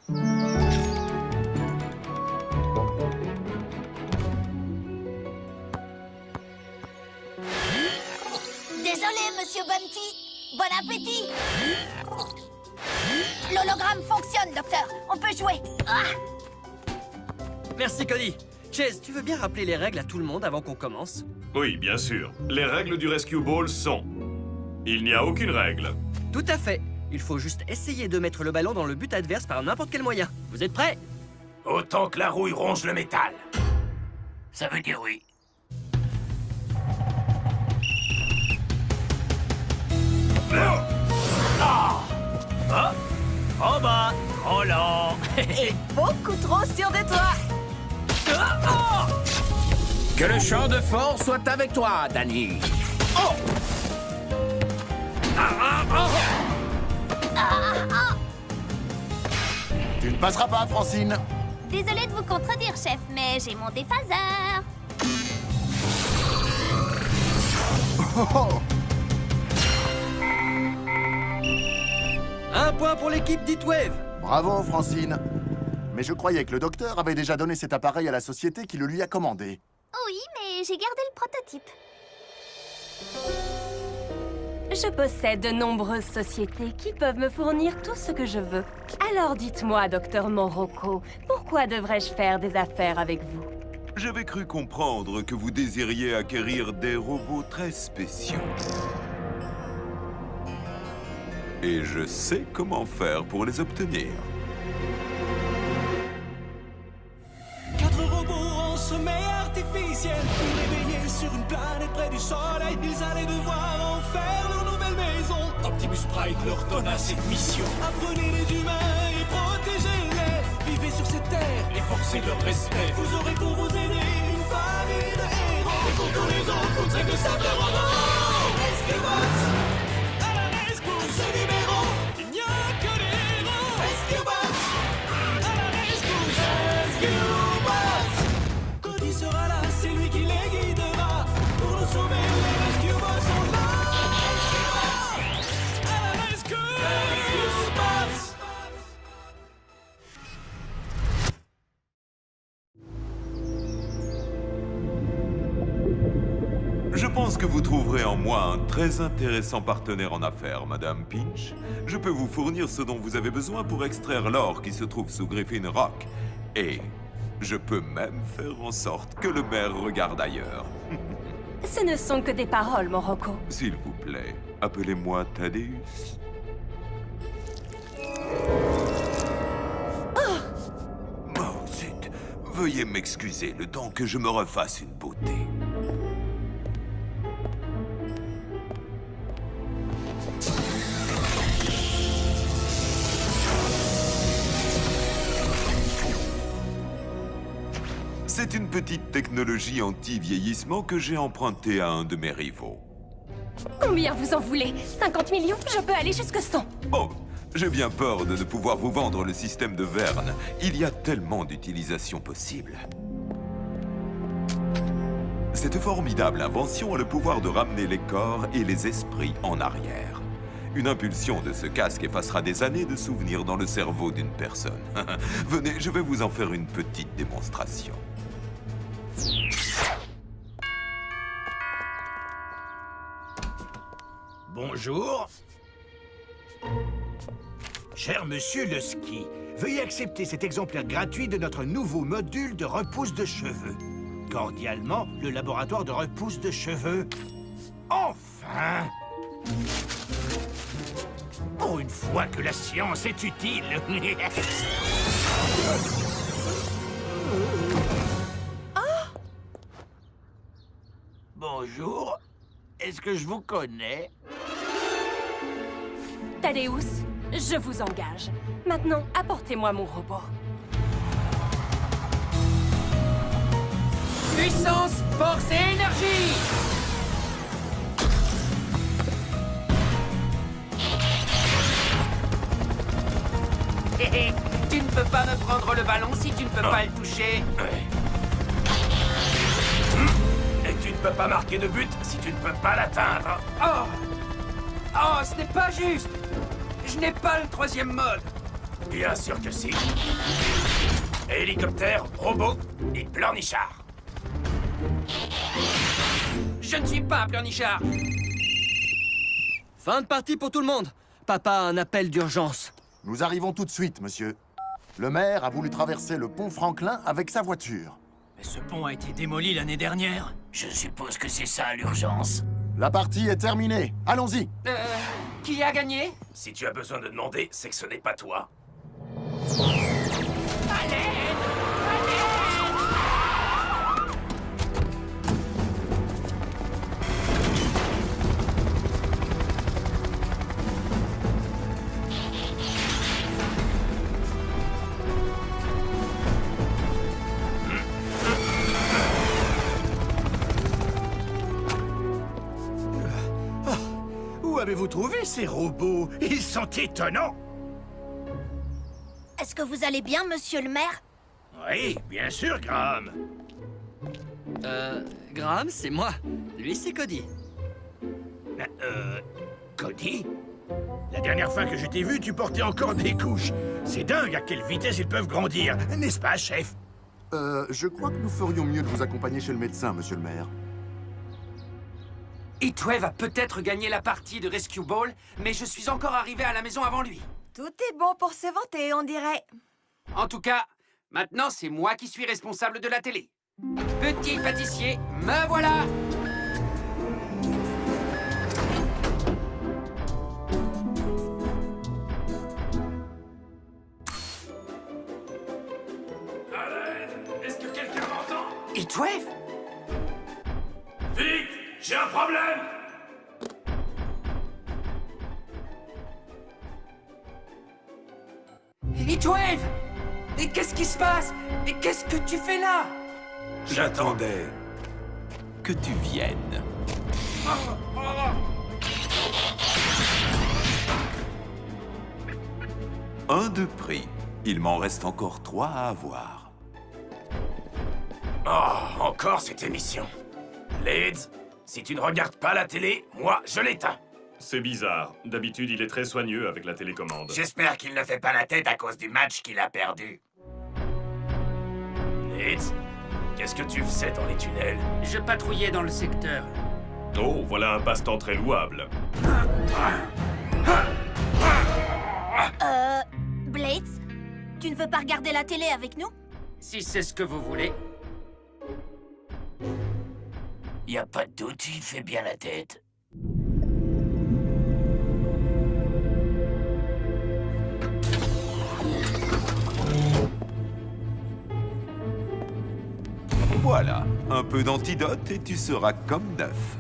Désolé, Monsieur Bunty. Bon appétit. L'hologramme fonctionne, docteur. On peut jouer. Ah! Merci, Cody. Chase, tu veux bien rappeler les règles à tout le monde avant qu'on commence? Oui, bien sûr. Les règles du Rescue Ball sont... Il n'y a aucune règle. Tout à fait. Il faut juste essayer de mettre le ballon dans le but adverse par n'importe quel moyen. Vous êtes prêts? Autant que la rouille ronge le métal. Ça veut dire oui. Oh bah, trop lent. Et beaucoup trop sûr de toi. Que le champ de force soit avec toi, Danny. Oh! Tu ne passeras pas, Francine. Désolé de vous contredire, chef, mais j'ai mon déphaseur. Oh, oh. Un point pour l'équipe d'Heatwave. Bravo, Francine. Mais je croyais que le docteur avait déjà donné cet appareil à la société qui le lui a commandé. Oui, mais j'ai gardé le prototype. Je possède de nombreuses sociétés qui peuvent me fournir tout ce que je veux. Alors dites-moi, docteur Morocco, pourquoi devrais-je faire des affaires avec vous? J'avais cru comprendre que vous désiriez acquérir des robots très spéciaux. Et je sais comment faire pour les obtenir. 4 robots en sommeil artificiel, réveillés sur une planète près du soleil. Ils allaient devoir en faire leur nouvelle maison. Optimus Prime leur donna cette mission. Apprenez les humains et protégez-les. Vivez sur cette terre et forcez leur respect. Vous aurez pour vous aider une famille de héros. Et pour tous les autres, vous ne serez que simples robots. Rescue Bots, à la rescousse. À ce numéro, il n'y a que des héros. Rescue Bots, à la rescousse. Rescue Bots. Cody sera là, c'est lui qui les guidera. Pour nous sauver, les Rescue Bots sont là. Rescue Bots, à la rescousse. Rescue Bots. Je pense que vous trouverez en moi un très intéressant partenaire en affaires, Madame Pinch. Je peux vous fournir ce dont vous avez besoin pour extraire l'or qui se trouve sous Griffin Rock. Et je peux même faire en sorte que le maire regarde ailleurs. Ce ne sont que des paroles, Morocco. S'il vous plaît, appelez-moi Thaddeus. Oh, zut. Veuillez m'excuser le temps que je me refasse une beauté. C'est une petite technologie anti-vieillissement que j'ai empruntée à un de mes rivaux. Combien vous en voulez? 50 millions? Je peux aller jusque 100. Oh, j'ai bien peur de ne pouvoir vous vendre le système de Verne. Il y a tellement d'utilisations possibles. Cette formidable invention a le pouvoir de ramener les corps et les esprits en arrière. Une impulsion de ce casque effacera des années de souvenirs dans le cerveau d'une personne. Venez, je vais vous en faire une petite démonstration. Bonjour. Cher monsieur Le Ski, veuillez accepter cet exemplaire gratuit de notre nouveau module de repousse de cheveux. Cordialement, le laboratoire de repousse de cheveux. Enfin! Pour une fois que la science est utile. Bonjour. Est-ce que je vous connais? Thaddeus, je vous engage. Maintenant, apportez-moi mon robot. Puissance, force et énergie! Tu ne peux pas me prendre le ballon si tu ne peux pas le toucher. Et tu ne peux pas marquer de but si tu ne peux pas l'atteindre. Oh! Oh, ce n'est pas juste! Je n'ai pas le troisième mode! Bien sûr que si. Hélicoptère, robot et pleurnichard. Je ne suis pas un pleurnichard. Fin de partie pour tout le monde. Papa a un appel d'urgence. Nous arrivons tout de suite, monsieur. Le maire a voulu traverser le pont Franklin avec sa voiture. Mais ce pont a été démoli l'année dernière. Je suppose que c'est ça l'urgence. La partie est terminée. Allons-y. Qui a gagné? Si tu as besoin de demander, c'est que ce n'est pas toi. Où avez-vous trouvé ces robots? Ils sont étonnants. Est-ce que vous allez bien, monsieur le maire? Oui, bien sûr, Graham. Graham, c'est moi. Lui, c'est Cody. Cody? La dernière fois que je t'ai vu, tu portais encore des couches. C'est dingue à quelle vitesse ils peuvent grandir, n'est-ce pas, chef? Je crois que nous ferions mieux de vous accompagner chez le médecin, monsieur le maire. Heatwave a peut-être gagné la partie de Rescue Ball, mais je suis encore arrivé à la maison avant lui. Tout est bon pour se vanter, on dirait. En tout cas, maintenant c'est moi qui suis responsable de la télé. Petit pâtissier, me voilà! Est-ce que quelqu'un m'entend? Heatwave? Vite! J'ai un problème! Heatwave! Et qu'est-ce qui se passe? Et qu'est-ce que tu fais là? J'attendais que tu viennes. Un de prix. Il m'en reste encore 3 à avoir. Oh, encore cette émission. Leeds, si tu ne regardes pas la télé, moi, je l'éteins. C'est bizarre. D'habitude, il est très soigneux avec la télécommande. J'espère qu'il ne fait pas la tête à cause du match qu'il a perdu. Leeds, qu'est-ce que tu faisais dans les tunnels? Je patrouillais dans le secteur. Oh, voilà un passe-temps très louable. Blades, tu ne veux pas regarder la télé avec nous? Si c'est ce que vous voulez. Y a pas de doute, il fait bien la tête. Voilà, un peu d'antidote et tu seras comme neuf.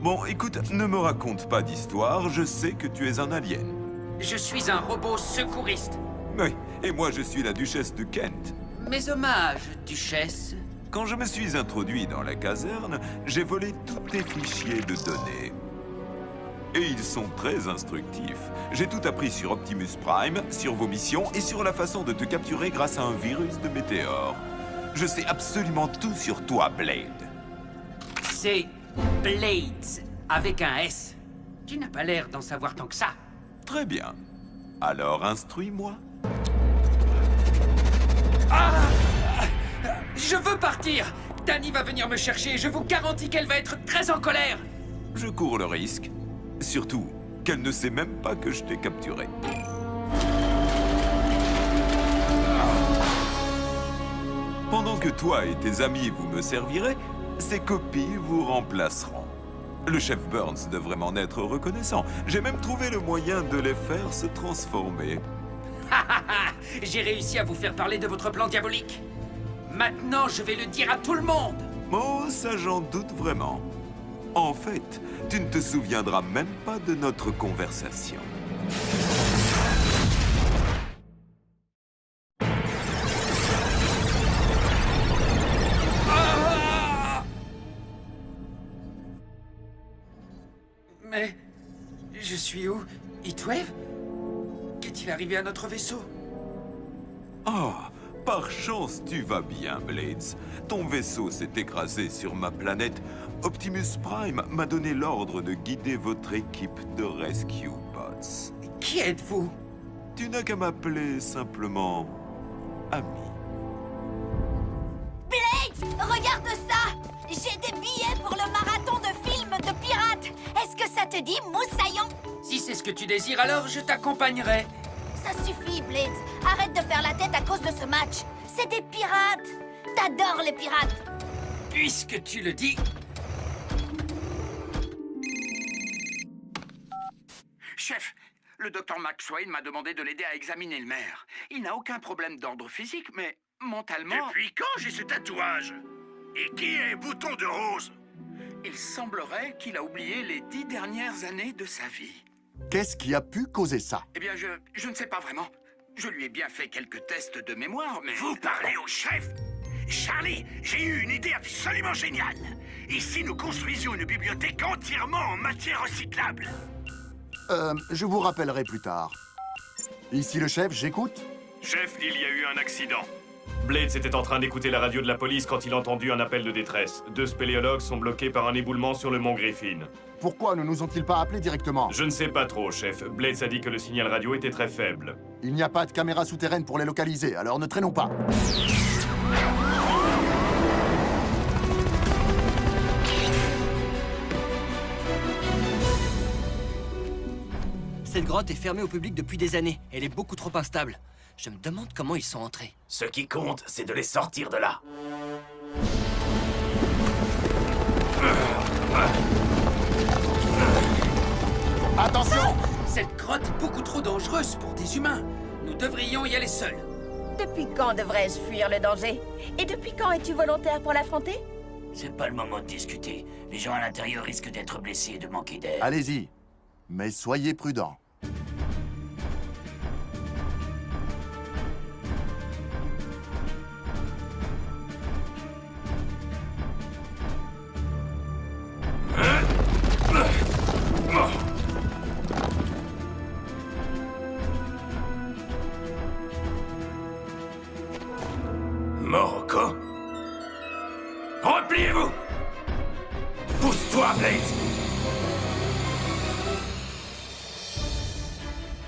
Bon, écoute, ne me raconte pas d'histoire, je sais que tu es un alien. Je suis un robot secouriste. Oui, et moi je suis la duchesse de Kent. Mes hommages, duchesse. Quand je me suis introduit dans la caserne, j'ai volé tous tes fichiers de données. Et ils sont très instructifs. J'ai tout appris sur Optimus Prime, sur vos missions et sur la façon de te capturer grâce à un virus de météore. Je sais absolument tout sur toi, Blade. C'est Blades, avec un S. Tu n'as pas l'air d'en savoir tant que ça. Très bien. Alors instruis-moi. Ah! Je veux partir! Dani va venir me chercher et je vous garantis qu'elle va être très en colère! Je cours le risque. Surtout qu'elle ne sait même pas que je t'ai capturé. Pendant que toi et tes amis vous me servirez, ces copies vous remplaceront. Le chef Burns devrait m'en être reconnaissant. J'ai même trouvé le moyen de les faire se transformer. J'ai réussi à vous faire parler de votre plan diabolique. Maintenant, je vais le dire à tout le monde. Oh, ça j'en doute vraiment. En fait, tu ne te souviendras même pas de notre conversation. Mais... je suis où? Heatwave? Qu'est-il arrivé à notre vaisseau? Oh, Par chance, tu vas bien, Blades. Ton vaisseau s'est écrasé sur ma planète. Optimus Prime m'a donné l'ordre de guider votre équipe de Rescue Bots. Qui êtes-vous? Tu n'as qu'à m'appeler simplement ami. Blades, regarde ça! J'ai des billets pour le marathon de films de pirates. Est-ce que ça te dit, moussaillon? Si c'est ce que tu désires, alors je t'accompagnerai. Ça suffit, Blades. Arrête de faire la tête à cause de ce match. C'est des pirates. T'adores les pirates. Puisque tu le dis... Chef, le docteur McSwain m'a demandé de l'aider à examiner le maire. Il n'a aucun problème d'ordre physique, mais mentalement... Depuis quand j'ai ce tatouage? Et qui est Bouton de Rose? Il semblerait qu'il a oublié les 10 dernières années de sa vie. Qu'est-ce qui a pu causer ça? Eh bien, je ne sais pas vraiment. Je lui ai bien fait quelques tests de mémoire, mais... Vous parlez au chef? Charlie, j'ai eu une idée absolument géniale. Ici, nous construisions une bibliothèque entièrement en matière recyclable. Je vous rappellerai plus tard. Ici le chef, j'écoute. Chef, il y a eu un accident. Blades était en train d'écouter la radio de la police quand il a entendu un appel de détresse. 2 spéléologues sont bloqués par un éboulement sur le mont Griffin. Pourquoi ne nous ont-ils pas appelés directement? Je ne sais pas trop, chef. Blades a dit que le signal radio était très faible. Il n'y a pas de caméra souterraine pour les localiser, alors ne traînons pas. Cette grotte est fermée au public depuis des années. Elle est beaucoup trop instable. Je me demande comment ils sont entrés. Ce qui compte, c'est de les sortir de là. Attention! Cette grotte est beaucoup trop dangereuse pour des humains. Nous devrions y aller seuls. Depuis quand devrais-je fuir le danger? Et depuis quand es-tu volontaire pour l'affronter? C'est pas le moment de discuter. Les gens à l'intérieur risquent d'être blessés et de manquer d'air. Allez-y, mais soyez prudents. Morocco? Repliez-vous! Pousse-toi, Blade!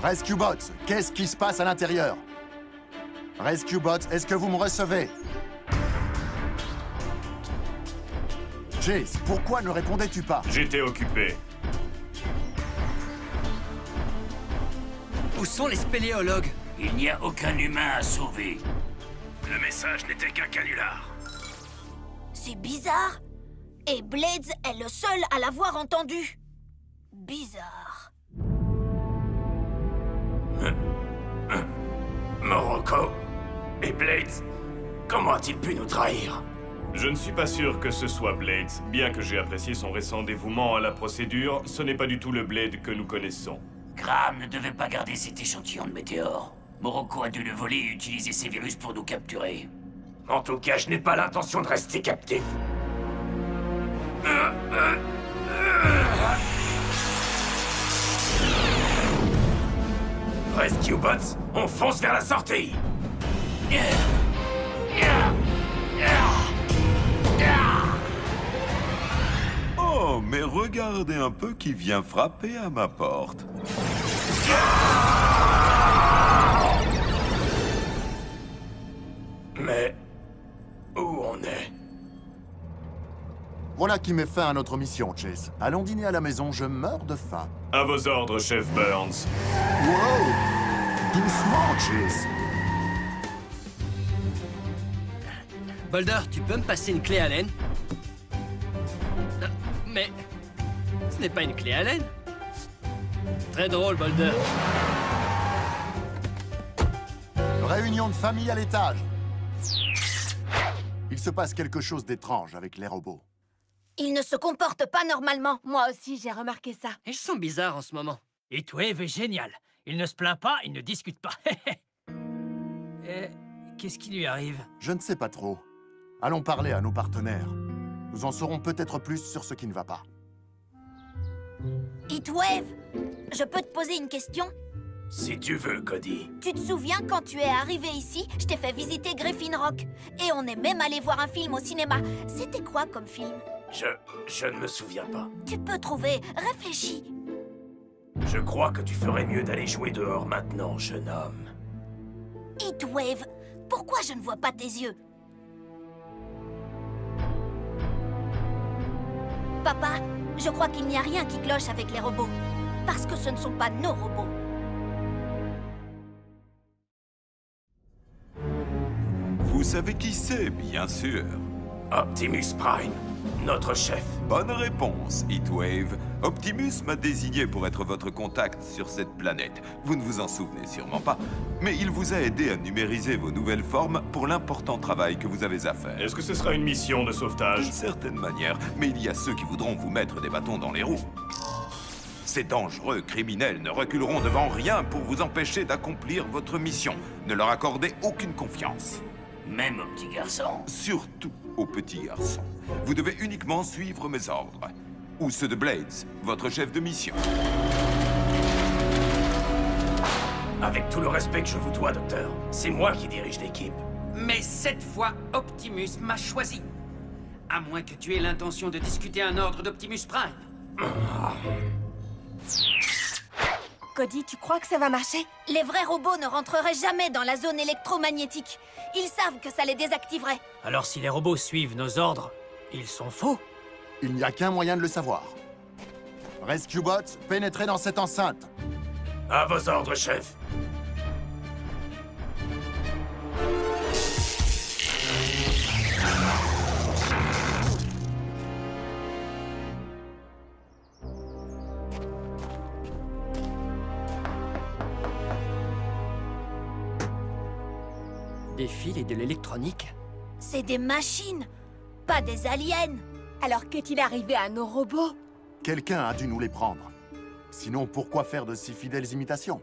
Rescue Bots, qu'est-ce qui se passe à l'intérieur? Rescue Bots, est-ce que vous me recevez? Chase, pourquoi ne répondais-tu pas? J'étais occupé. Où sont les spéléologues? Il n'y a aucun humain à sauver. Le message n'était qu'un canular. C'est bizarre. Et Blades est le seul à l'avoir entendu. Bizarre. Morocco et Blades, comment a-t-il pu nous trahir? Je ne suis pas sûr que ce soit Blades. Bien que j'ai apprécié son récent dévouement à la procédure, ce n'est pas du tout le Blade que nous connaissons. Graham ne devait pas garder cet échantillon de météore. Morocco a dû le voler et utiliser ses virus pour nous capturer. En tout cas, je n'ai pas l'intention de rester captif. Rescue Bots, on fonce vers la sortie. Oh, mais regardez un peu qui vient frapper à ma porte. Mais où on est? Voilà qui met fin à notre mission, Chase. Allons dîner à la maison, je meurs de faim. À vos ordres, chef Burns. Wow! Doucement, Chase. Boulder, tu peux me passer une clé Allen? Mais... ce n'est pas une clé Allen. Très drôle, Boulder. Réunion de famille à l'étage. Il se passe quelque chose d'étrange avec les robots. Ils ne se comportent pas normalement. Moi aussi, j'ai remarqué ça. Ils sont bizarres en ce moment. Heatwave est génial. Il ne se plaint pas, il ne discute pas. Qu'est-ce qui lui arrive? Je ne sais pas trop. Allons parler à nos partenaires. Nous en saurons peut-être plus sur ce qui ne va pas. Heatwave, je peux te poser une question? Si tu veux, Cody. Tu te souviens quand tu es arrivé ici, je t'ai fait visiter Griffin Rock. Et on est même allé voir un film au cinéma. C'était quoi comme film? Je ne me souviens pas. Tu peux trouver, réfléchis. Je crois que tu ferais mieux d'aller jouer dehors maintenant, jeune homme. Heatwave, pourquoi je ne vois pas tes yeux? Papa, je crois qu'il n'y a rien qui cloche avec les robots. Parce que ce ne sont pas nos robots. Vous savez qui c'est, bien sûr. Optimus Prime, notre chef. Bonne réponse, Heatwave. Optimus m'a désigné pour être votre contact sur cette planète. Vous ne vous en souvenez sûrement pas, mais il vous a aidé à numériser vos nouvelles formes pour l'important travail que vous avez à faire. Est-ce que ce sera une mission de sauvetage? D'une certaine manière, mais il y a ceux qui voudront vous mettre des bâtons dans les roues. Ces dangereux criminels ne reculeront devant rien pour vous empêcher d'accomplir votre mission. Ne leur accordez aucune confiance. Même aux petits garçons. Surtout aux petits garçons. Vous devez uniquement suivre mes ordres. Ou ceux de Blades, votre chef de mission. Avec tout le respect que je vous dois, docteur, c'est moi qui dirige l'équipe. Mais cette fois, Optimus m'a choisi. À moins que tu aies l'intention de discuter un ordre d'Optimus Prime. Cody, tu crois que ça va marcher? Les vrais robots ne rentreraient jamais dans la zone électromagnétique. Ils savent que ça les désactiverait. Alors si les robots suivent nos ordres, ils sont faux. Il n'y a qu'un moyen de le savoir. Rescue Bots, pénétrez dans cette enceinte. À vos ordres, chef. Des fils et de l'électronique? C'est des machines, pas des aliens. Alors qu'est-il arrivé à nos robots? Quelqu'un a dû nous les prendre. Sinon, pourquoi faire de si fidèles imitations?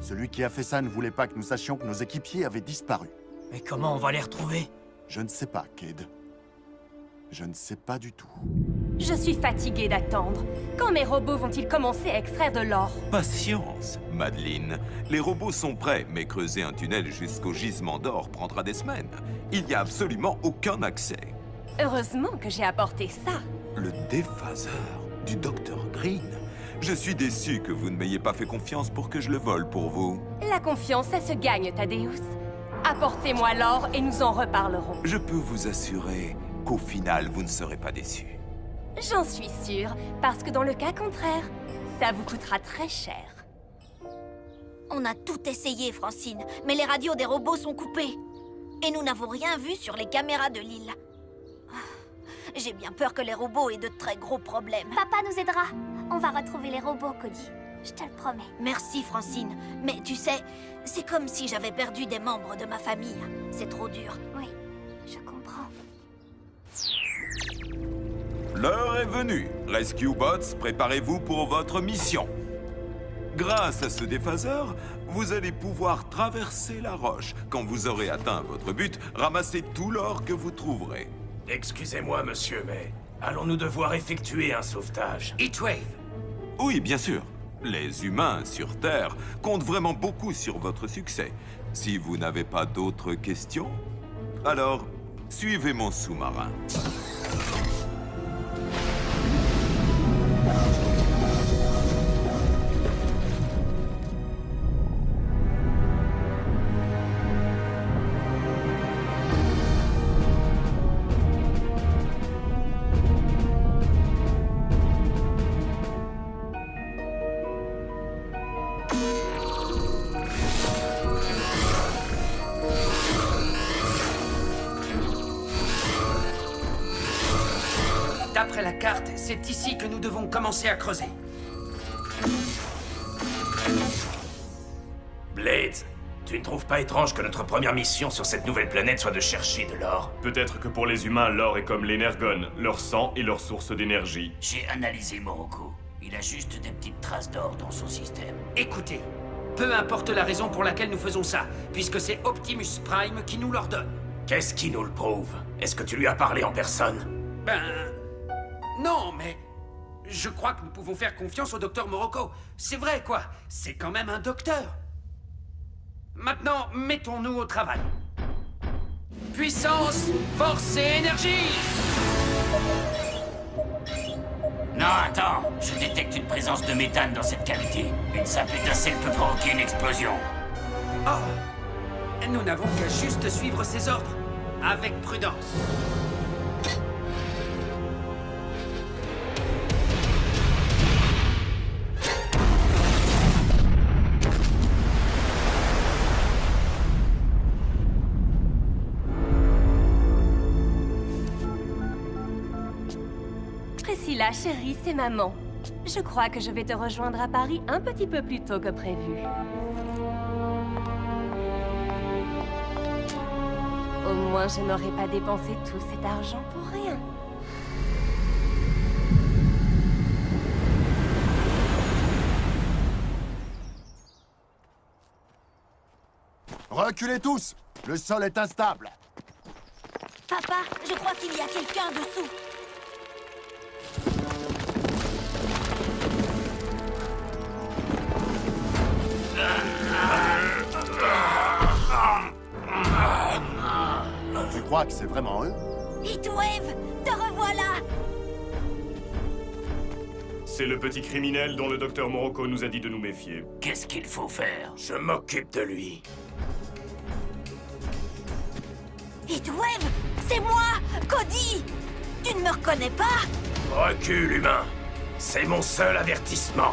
Celui qui a fait ça ne voulait pas que nous sachions que nos équipiers avaient disparu. Mais comment on va les retrouver? Je ne sais pas, Cade. Je ne sais pas du tout. Je suis fatiguée d'attendre. Quand mes robots vont-ils commencer à extraire de l'or? Patience, Madeleine. Les robots sont prêts, mais creuser un tunnel jusqu'au gisement d'or prendra des semaines. Il n'y a absolument aucun accès. Heureusement que j'ai apporté ça. Le déphaseur du Dr. Green. Je suis déçu que vous ne m'ayez pas fait confiance pour que je le vole pour vous. La confiance, ça se gagne, Thaddeus. Apportez-moi l'or et nous en reparlerons. Je peux vous assurer qu'au final, vous ne serez pas déçus. J'en suis sûre, parce que dans le cas contraire, ça vous coûtera très cher. On a tout essayé, Francine, mais les radios des robots sont coupées. Et nous n'avons rien vu sur les caméras de l'île. J'ai bien peur que les robots aient de très gros problèmes. Papa nous aidera. On va retrouver les robots, Cody. Je te le promets. Merci, Francine. Mais tu sais, c'est comme si j'avais perdu des membres de ma famille. C'est trop dur. Oui, je comprends. L'heure est venue. Rescue Bots, préparez-vous pour votre mission. Grâce à ce déphaseur, vous allez pouvoir traverser la roche. Quand vous aurez atteint votre but, ramassez tout l'or que vous trouverez. Excusez-moi, monsieur, mais allons-nous devoir effectuer un sauvetage? Heatwave! Oui, bien sûr. Les humains sur Terre comptent vraiment beaucoup sur votre succès. Si vous n'avez pas d'autres questions, alors suivez mon sous-marin. D'après la carte, c'est ici que nous devons commencer à creuser. Blades, tu ne trouves pas étrange que notre première mission sur cette nouvelle planète soit de chercher de l'or? Peut-être que pour les humains, l'or est comme l'énergone, leur sang est leur source d'énergie. J'ai analysé Morocco. Il a juste des petites traces d'or dans son système. Écoutez, peu importe la raison pour laquelle nous faisons ça, puisque c'est Optimus Prime qui nous l'ordonne. Qu'est-ce qui nous le prouve? Est-ce que tu lui as parlé en personne? Ben... non, mais... Je crois que nous pouvons faire confiance au docteur Morocco. C'est vrai, quoi. C'est quand même un docteur. Maintenant, mettons-nous au travail. Puissance, force et énergie! Non, attends. Je détecte une présence de méthane dans cette cavité. Une simple étincelle peut provoquer une explosion. Oh! Nous n'avons qu'à juste suivre ses ordres. Avec prudence. Priscilla, chérie, c'est maman. Je crois que je vais te rejoindre à Paris un petit peu plus tôt que prévu. Au moins, je n'aurai pas dépensé tout cet argent pour rien. Reculez tous! Le sol est instable. Papa, je crois qu'il y a quelqu'un dessous. Tu crois que c'est vraiment eux? Heatwave, te revoilà! C'est le petit criminel dont le docteur Morocco nous a dit de nous méfier. Qu'est-ce qu'il faut faire? Je m'occupe de lui. Heatwave, c'est moi, Cody! Tu ne me reconnais pas? Recule, humain. C'est mon seul avertissement.